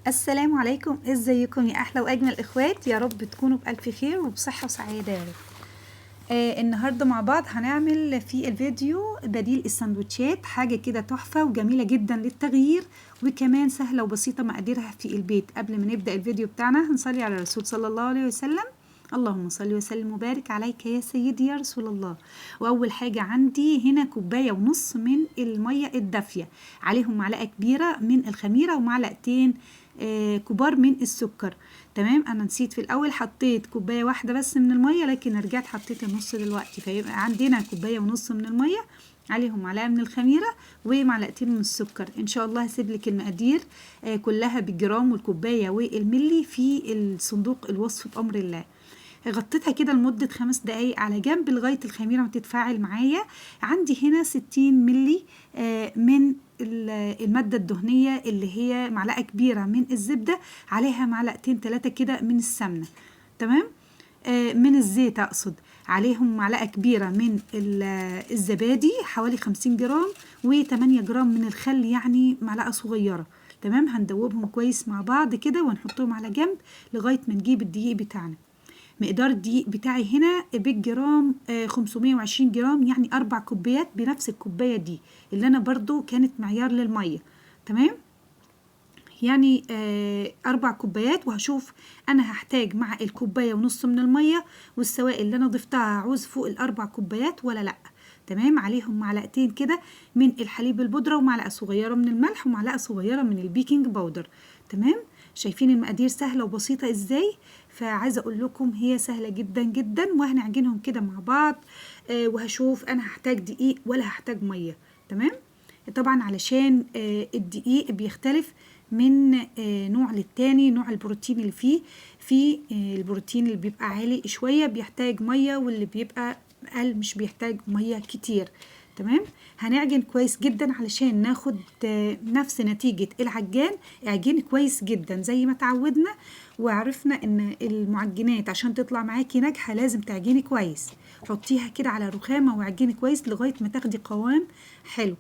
السلام عليكم، ازيكم يا احلى واجمل اخوات؟ يا رب تكونوا بالف خير وبصحه وسعاده يا رب. النهارده مع بعض هنعمل في الفيديو بديل السندوتشات، حاجه كده تحفه وجميله جدا للتغيير، وكمان سهله وبسيطه مقاديرها في البيت. قبل ما نبدا الفيديو بتاعنا هنصلي على الرسول صلى الله عليه وسلم. اللهم صل وسلم وبارك عليك يا سيدي يا رسول الله. واول حاجه عندي هنا كوبايه ونص من الميه الدافيه، عليهم معلقه كبيره من الخميره ومعلقتين كبار من السكر. تمام، انا نسيت في الاول حطيت كوبايه واحده بس من الميه، لكن رجعت حطيت النص دلوقتي، فيبقى عندنا كوبايه ونص من الميه، عليهم معلقه من الخميره ومعلقتين من السكر. ان شاء الله هسيب لك المقادير كلها بالجرام والكوبايه والملي في الصندوق الوصف بامر الله. غطيتها كده لمدة 5 دقايق على جنب لغاية الخميرة ما تتفاعل معايا. عندي هنا 60 ملي من المادة الدهنية، اللي هي معلقة كبيرة من الزبدة، عليها معلقتين 3 كده من السمنة. تمام، من الزيت أقصد، عليهم معلقة كبيرة من الزبادي حوالي 50 جرام، و8 جرام من الخل، يعني معلقة صغيرة. تمام، هندوبهم كويس مع بعض كده ونحطهم على جنب لغاية ما نجيب الدقيق بتاعنا. مقدار الدقيق بتاعي هنا بالجرام 520 جرام، يعني 4 كوبايات بنفس الكوباية دي اللي أنا برضو كانت معيار للمية. تمام، يعني 4 كوبايات، وهشوف أنا هحتاج مع الكوباية ونص من المية والسوائل اللي أنا ضفتها هعوز فوق ال4 كوبايات ولا لأ. تمام، عليهم معلقتين كده من الحليب البودرة، ومعلقة صغيرة من الملح، ومعلقة صغيرة من البيكنج باودر. تمام، شايفين المقادير سهلة وبسيطة ازاي؟ فعايزة اقول لكم هي سهلة جدا جدا، وهنعجنهم كده مع بعض. وهشوف انا هحتاج دقيق ولا هحتاج مية. تمام، طبعا علشان الدقيق بيختلف من نوع للتاني، نوع البروتين اللي فيه. في البروتين اللي بيبقى عالي شوية بيحتاج مية، واللي بيبقى أقل مش بيحتاج مية كتير. تمام، هنعجن كويس جدا علشان ناخد نفس نتيجة العجان. اعجني كويس جدا زي ما تعودنا، وعرفنا ان المعجنات عشان تطلع معاكي ناجحة لازم تعجني كويس. حطيها كده على رخامة واعجني كويس لغاية ما تاخدي قوام حلو.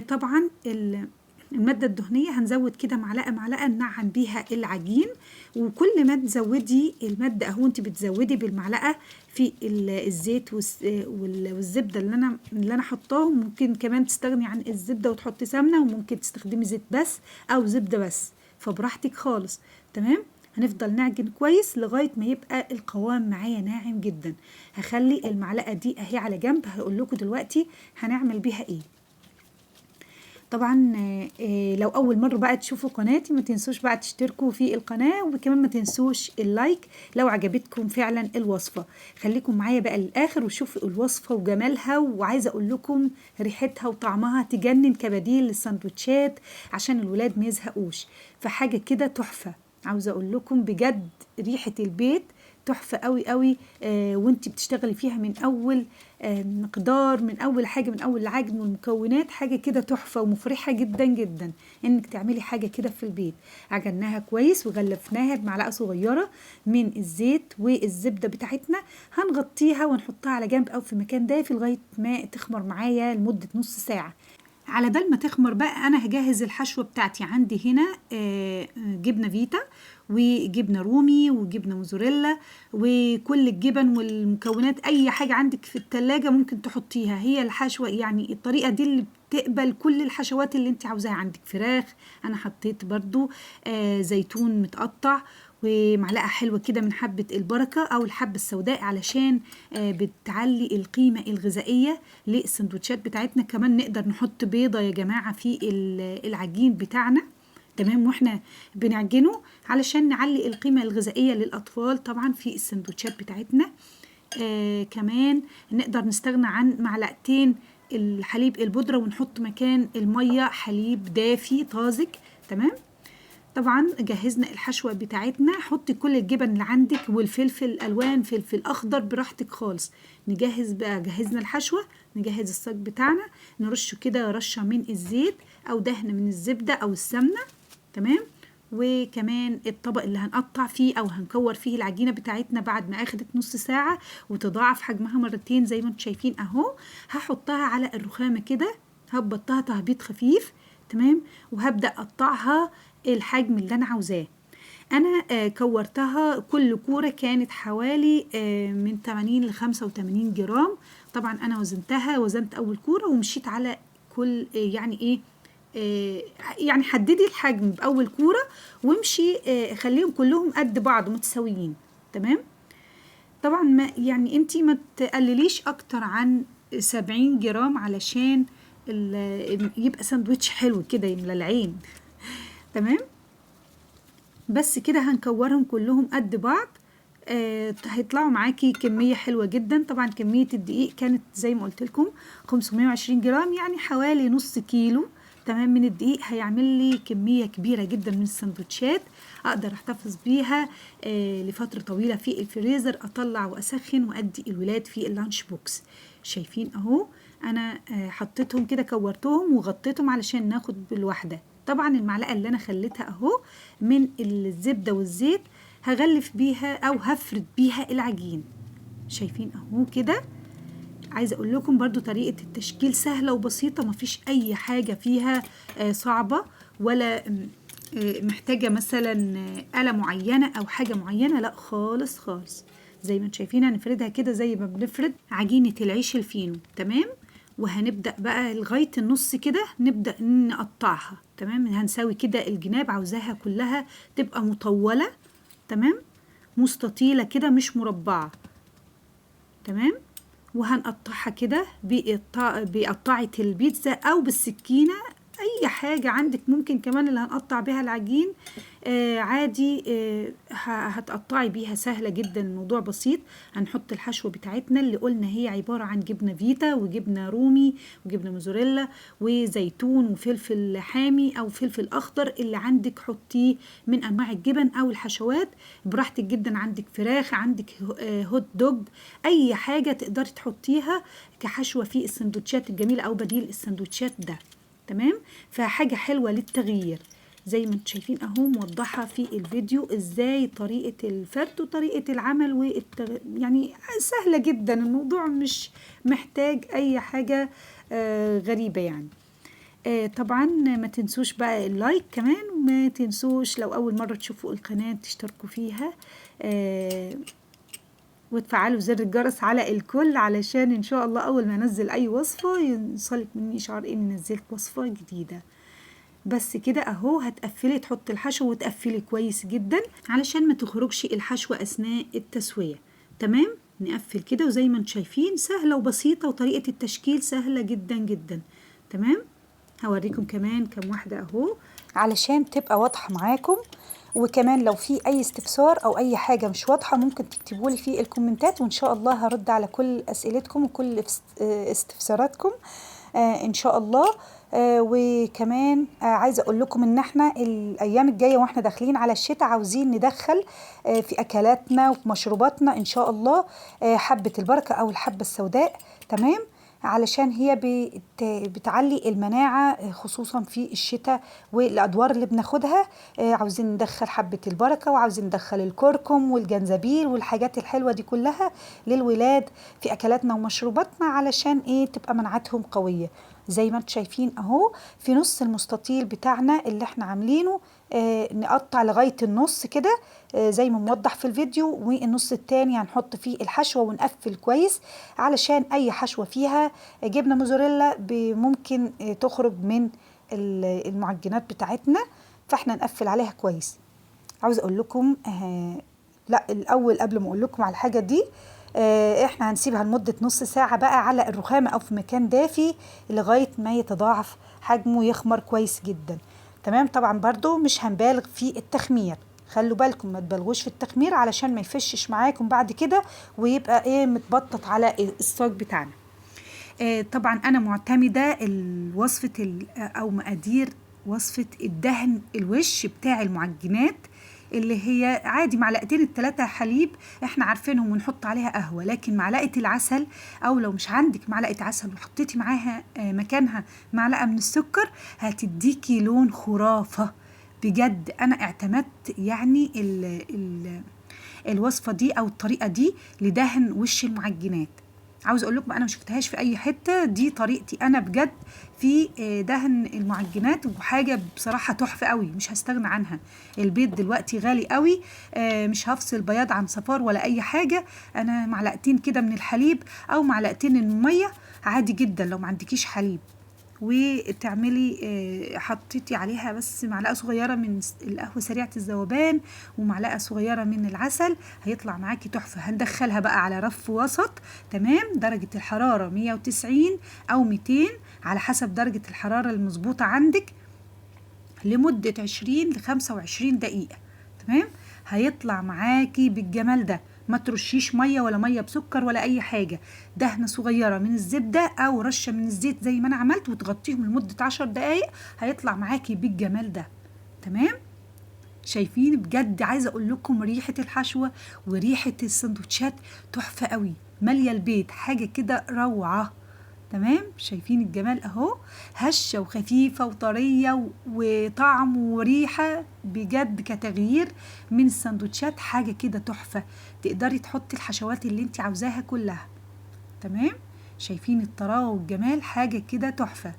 طبعا المادة الدهنية هنزود كده معلقة معلقة ننعم بيها العجين، وكل ما تزودي المادة اهو انت بتزودي بالمعلقة في الزيت والزبدة اللي انا حطاهم. ممكن كمان تستغني عن الزبدة وتحطي سمنة، وممكن تستخدمي زيت بس او زبدة بس، فبراحتك خالص. تمام، هنفضل نعجن كويس لغاية ما يبقى القوام معايا ناعم جدا. هخلي المعلقة دي اهي على جنب، هقول لكم دلوقتي هنعمل بيها ايه. طبعا لو اول مره بقى تشوفوا قناتي ما تنسوش بقى تشتركوا في القناه، وكمان ما تنسوش اللايك لو عجبتكم فعلا الوصفه. خليكم معايا بقى للاخر وشوفوا الوصفه وجمالها، وعايزه اقول لكم ريحتها وطعمها تجنن كبديل للسندوتشات عشان الولاد ما يزهقوش. فحاجه كده تحفه، عاوزه اقول لكم بجد ريحه البيت تحفه قوي قوي. وانت بتشتغلي فيها من اول مقدار، من اول حاجه، من اول العجن والمكونات، حاجه كده تحفه ومفرحه جدا جدا انك تعملي حاجه كده في البيت. عجناها كويس وغلفناها بمعلقه صغيره من الزيت والزبده بتاعتنا. هنغطيها ونحطها على جنب او في مكان دافي لغايه ما تخمر معايا لمده نص ساعه. على بال ما تخمر بقى انا هجهز الحشوه بتاعتي. عندي هنا جبنه فيتا وجبنه رومي وجبنه موزاريلا وكل الجبن والمكونات، اي حاجه عندك في التلاجة ممكن تحطيها. هي الحشوه يعني الطريقه دي اللي بتقبل كل الحشوات اللي انت عاوزاها. عندك فراخ، انا حطيت برضو زيتون متقطع، ومعلقه حلوه كده من حبه البركه او الحبه السوداء علشان بتعلي القيمه الغذائيه للسندوتشات بتاعتنا. كمان نقدر نحط بيضه يا جماعه في العجين بتاعنا. تمام، واحنا بنعجنه علشان نعلي القيمه الغذائيه للاطفال طبعا في السندوتشات بتاعتنا. كمان نقدر نستغنى عن معلقتين الحليب البودره ونحط مكان الميه حليب دافي طازج. تمام، طبعا جهزنا الحشوه بتاعتنا. حطي كل الجبن اللي عندك والفلفل الالوان، فلفل اخضر براحتك خالص. نجهز بقى، جهزنا الحشوه، نجهز الصاج بتاعنا، نرشه كده رشه من الزيت او دهنه من الزبده او السمنه. تمام، وكمان الطبق اللي هنقطع فيه او هنكور فيه العجينه بتاعتنا بعد ما اخدت نص ساعه وتضاعف حجمها مرتين زي ما انتم شايفين اهو. هحطها على الرخامه كده، هبطها تهبيط خفيف. تمام. وهبدأ اقطعها الحجم اللي انا عاوزاه. انا كورتها، كل كورة كانت حوالي من 80 ل 85 جرام. طبعا انا وزنت اول كورة ومشيت على كل يعني ايه، يعني حددي الحجم باول كورة وامشي، خليهم كلهم قد بعض متساويين. تمام. طبعا ما يعني انتي ما تقلليش اكتر عن 70 جرام علشان يبقى ساندوتش حلو كده يملى العين. تمام. بس كده هنكورهم كلهم قد بعض. هيطلعوا معاكي كمية حلوة جدا. طبعا كمية الدقيق كانت زي ما قلت لكم 520 جرام، يعني حوالي نص كيلو. تمام. من الدقيق هيعمل لي كمية كبيرة جدا من السندوتشات، اقدر احتفظ بيها لفترة طويلة في الفريزر، اطلع واسخن وادي الولاد في اللانش بوكس. شايفين اهو انا حطيتهم كده، كورتهم وغطيتهم علشان ناخد بالواحدة. طبعا المعلقة اللي انا خليتها اهو من الزبدة والزيت هغلف بيها او هفرد بيها العجين. شايفين اهو كده. عايزة اقول لكم برضو طريقة التشكيل سهلة وبسيطة، مفيش اي حاجة فيها صعبة، ولا محتاجة مثلا آلة معينة او حاجة معينة، لا خالص خالص. زي ما انتم شايفين هنفردها كده زي ما بنفرد عجينة العيش الفينو. تمام. وهنبدأ بقى لغاية النص كده نبدأ نقطعها. تمام. هنسوي كده الجناب، عاوزاها كلها تبقى مطولة. تمام. مستطيلة كده مش مربعة. تمام. وهنقطعها كده بقطعة البيتزا او بالسكينة، اي حاجة عندك. ممكن كمان اللي هنقطع بيها العجين عادي، هتقطعي بيها، سهلة جدا، الموضوع بسيط. هنحط الحشوة بتاعتنا اللي قلنا هي عبارة عن جبنة فيتا وجبنة رومي وجبنة موزاريلا وزيتون وفلفل حامي او فلفل اخضر، اللي عندك حطيه من انواع الجبن او الحشوات براحتك جدا. عندك فراخ، عندك هوت دوج، اي حاجة تقدري تحطيها كحشوة في السندوتشات الجميلة او بديل السندوتشات ده. تمام. فحاجة حلوة للتغيير. زي ما انتم شايفين اهو موضحة في الفيديو ازاي طريقة الفرد وطريقة العمل يعني سهلة جدا، الموضوع مش محتاج اي حاجة غريبة يعني. طبعا ما تنسوش بقى اللايك كمان، وما تنسوش لو اول مرة تشوفوا القناة تشتركوا فيها وتفعلوا زر الجرس على الكل، علشان ان شاء الله اول ما انزل اي وصفة يوصلك مني اشعار اني نزلت وصفة جديدة. بس كده اهو هتقفلي، تحطي الحشو وتقفلي كويس جدا علشان ما تخرجش الحشوة اثناء التسوية. تمام. نقفل كده، وزي ما انتم شايفين سهلة وبسيطة، وطريقة التشكيل سهلة جدا جدا. تمام. هوريكم كمان كم واحدة اهو علشان تبقى واضحة معاكم. وكمان لو في اي استفسار او اي حاجة مش واضحة ممكن تكتبولي في الكومنتات، وان شاء الله هرد على كل اسئلتكم وكل استفساراتكم ان شاء الله. وكمان عايزه اقول لكم ان احنا الايام الجايه واحنا داخلين على الشتاء عاوزين ندخل في اكلاتنا وفي مشروباتنا ان شاء الله حبه البركه او الحبه السوداء. تمام. علشان هي بتعلي المناعة خصوصا في الشتاء والأدوار اللي بناخدها. عاوزين ندخل حبة البركة، وعاوزين ندخل الكركم والجنزبيل والحاجات الحلوة دي كلها للولاد في أكلاتنا ومشروباتنا، علشان تبقى مناعتهم قوية. زي ما انتم شايفين اهو في نص المستطيل بتاعنا اللي احنا عاملينه نقطع لغاية النص كده زي ما موضح في الفيديو، والنص التاني هنحط فيه الحشوة ونقفل كويس، علشان اي حشوة فيها جبنة موزاريلا ممكن تخرج من المعجنات بتاعتنا، فاحنا نقفل عليها كويس. عاوز اقول لكم لا الاول قبل ما اقول لكم على الحاجة دي، احنا هنسيبها لمدة نص ساعة بقى على الرخامة او في مكان دافي لغاية ما يتضاعف حجمه يخمر كويس جدا. تمام. طبعا برضو مش هنبالغ في التخمير، خلوا بالكم ما تبالغوش في التخمير علشان ما يفشش معاكم بعد كده ويبقى متبطط على الصاج بتاعنا. طبعا انا معتمدة وصفة او مقادير وصفة الدهن الوش بتاع المعجنات، اللي هي عادي معلقتين 3 حليب احنا عارفينهم، ونحط عليها قهوة. لكن معلقة العسل، او لو مش عندك معلقة عسل وحطيتي معاها مكانها معلقة من السكر، هتديكي لون خرافة بجد. انا اعتمدت يعني الوصفة دي او الطريقة دي لدهن وش المعجنات. عاوز اقول لكم انا ما شفتهاش في اي حته، دي طريقتي انا بجد في دهن المعجنات، وحاجه بصراحه تحفه قوي مش هستغنى عنها. البيض دلوقتي غالي قوي، مش هفصل بياض عن صفار ولا اي حاجه. انا معلقتين كده من الحليب او معلقتين من الميه عادي جدا لو ما عندكيش حليب، وتعملي حطيتي عليها بس معلقه صغيره من القهوه سريعه الذوبان ومعلقه صغيره من العسل، هيطلع معاكي تحفه. هندخلها بقى على رف وسط، تمام، درجه الحراره 190 او 200 على حسب درجه الحراره المظبوطه عندك، لمده 20 ل 25 دقيقه، تمام. هيطلع معاكي بالجمال ده. ما ترشيش ميه ولا ميه بسكر ولا اي حاجه، دهنه صغيره من الزبده او رشه من الزيت زي ما انا عملت، وتغطيهم لمده 10 دقايق، هيطلع معاكي بالجمال ده، تمام. شايفين بجد عايزه اقول لكم ريحه الحشوه وريحه السندوتشات تحفه قوي، ماليه البيت، حاجه كده روعه، تمام. شايفين الجمال اهو، هشه وخفيفه وطريه وطعم وريحه بجد كتغيير من السندوتشات، حاجه كده تحفه. تقدري تحطي الحشوات اللي انت عاوزاها كلها، تمام. شايفين الطراوه والجمال، حاجه كده تحفه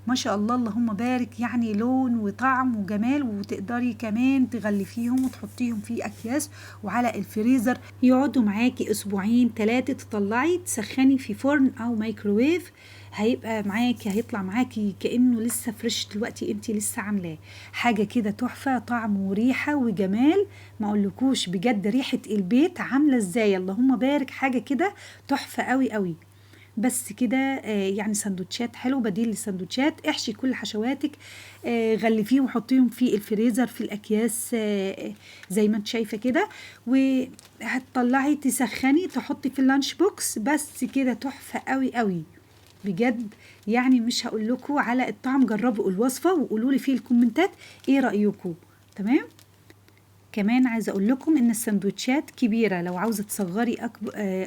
ما شاء الله اللهم بارك، يعني لون وطعم وجمال. وتقدري كمان تغلفيهم وتحطيهم في اكياس وعلى الفريزر، يقعدوا معاكي اسبوعين 3، تطلعي تسخني في فرن او مايكروويف، هيبقى معاكي، هيطلع معاكي كأنه لسه فريش دلوقتي انتي لسه عاملاه. حاجة كده تحفة، طعم وريحة وجمال ما اقولكوش بجد، ريحة البيت عاملة ازاي اللهم بارك، حاجة كده تحفة قوي قوي. بس كده يعني سندوتشات حلو، بديل للسندوتشات. احشي كل حشواتك، غلفيهم وحطيهم في الفريزر في الاكياس زي ما انت شايفه كده، وهتطلعي تسخني تحطي في اللانش بوكس، بس كده تحفه قوي قوي بجد. يعني مش هقول لكم على الطعم، جربوا الوصفه وقولوا لي في الكومنتات ايه رايكم، تمام. كمان عايزه اقول لكم ان السندوتشات كبيره، لو عاوزه تصغري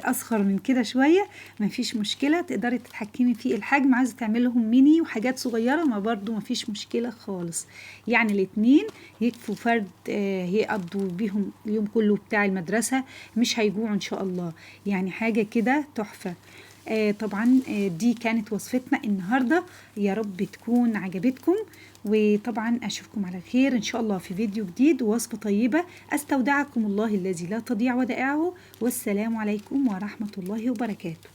اصغر من كده شويه مفيش مشكله، تقدري تتحكمي في الحجم. عايزه تعملهم ميني وحاجات صغيره ما برضو مفيش مشكله خالص، يعني الاتنين يكفوا فرد يقضوا بيهم اليوم كله بتاع المدرسه، مش هيجوعوا ان شاء الله. يعني حاجه كده تحفه. طبعا دي كانت وصفتنا النهاردة، يا رب تكون عجبتكم، وطبعا أشوفكم على خير إن شاء الله في فيديو جديد ووصفة طيبة. أستودعكم الله الذي لا تضيع ودائعه، والسلام عليكم ورحمة الله وبركاته.